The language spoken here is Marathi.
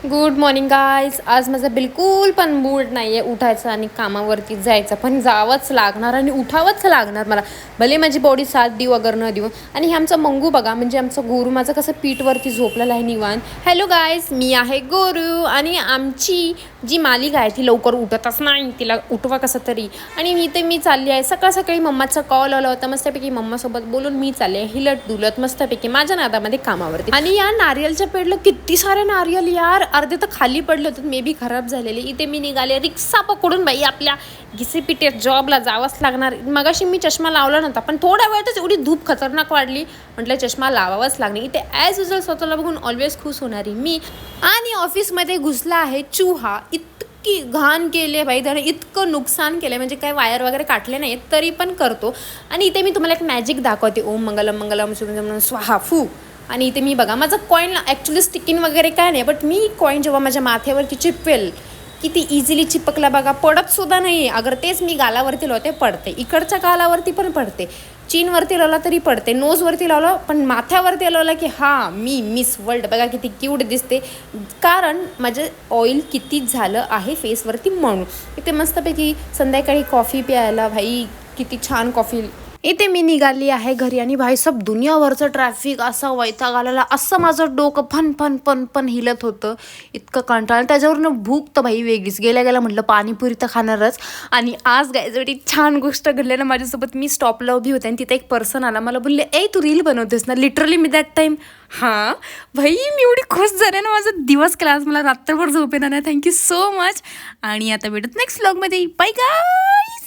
Good morning guys. आज माझा बिलकुल पण मूड नाही आहे उठायचं आणि कामावरती जायचं, पण जावंच लागणार आणि उठावंच लागणार मला, भले माझी बॉडी साथ देऊ अगर न देऊ. आणि हे आमचं मंगू बघा, म्हणजे आमचं गोरू माझं कसं पीठवरती झोपलेलं आहे निवांत. हॅलो गाईज, मी आहे गोरू आणि आमची जी मालिका आहे ती लवकर उठतच नाही, तिला उठवा कसं तरी. आणि मी चालली आहे. सकाळ सकाळी मम्माचा कॉल आला होता, मस्तपैकी मम्मासोबत बोलून मी चालले हिलत डुलत मस्तपैकी माझ्या नादामध्ये कामावरती. आणि या नारियलच्या पेडलं किती सारे नारियल यार, अर्धे तर खाली पडले होते, मे बी खराब झालेले. इथे मी निघाले रिक्षा पकडून, बाई आपल्या घिसेपिटे जॉबला जावंच लागणार. मगाशी मी चष्मा लावला नव्हता, पण थोड्या वेळातच एवढी धूप खतरनाक वाढली, म्हटलं चष्मा लावावाच लागणार. इथे ॲज युजल स्वतःला बघून ऑलवेज खुश होणारी मी. आणि ऑफिसमध्ये घुसला आहे चुहा. इतकी घाण केली बाई, त्याने इतकं नुकसान केलं, म्हणजे काय वायर वगैरे काटले नाहीत तरी पण करतो. आणि इथे मी तुम्हाला एक मॅजिक दाखवते. ओम मंगलम मंगलम म्हणून स्वाहा फू. आणि इथे मी बघा, माझं कॉईन ॲक्च्युली स्टिकिंग वगैरे काय नाही, बट मी कॉईन जेव्हा माझ्या माथ्यावरती चिपवेल किती इझिली चिपकला बघा, पडत सुद्धा नाही. अगर तेच मी गालावरती लावते पडते, इकडच्या गालावरती पण पडते, चीनवरती लावला तरी पडते, नोजवरती लावलं, पण माथ्यावरती लावलं की हां मी मिस वर्ल्ड. बघा किती क्यूट दिसते, कारण माझं ऑइल किती झालं आहे फेसवरती म्हणून. इथे मस्तपैकी संध्याकाळी कॉफी प्यायला, भाई किती छान कॉफी. इथे मी निघाली आहे घरी आणि भाई सब दुनियावरचं ट्रॅफिक असं वैताग आलेला, असं माझं डोकं फन फन फन फन हिलत होतं, इतकं कंटाळलं. त्याच्यावरनं भूक तर भाई वेगळीच. गेल्या गेल्या म्हटलं पाणीपुरी तर खाणारच. आणि आज गायजवडी छान गोष्ट घडली ना माझ्यासोबत. मी स्टॉपला उभी होते आणि तिथे एक पर्सन आला, मला बोलले ए तू रील बनवतेस ना. लिटरली मी दॅट टाईम हां भाई मी एवढी खुश झाले ना, माझा दिवस केला आज, मला रात्रभर झोप येणार नाही. Thank you so much. आणि आता भेटत नेक्स्ट व्लॉगमध्ये. बाय गाय.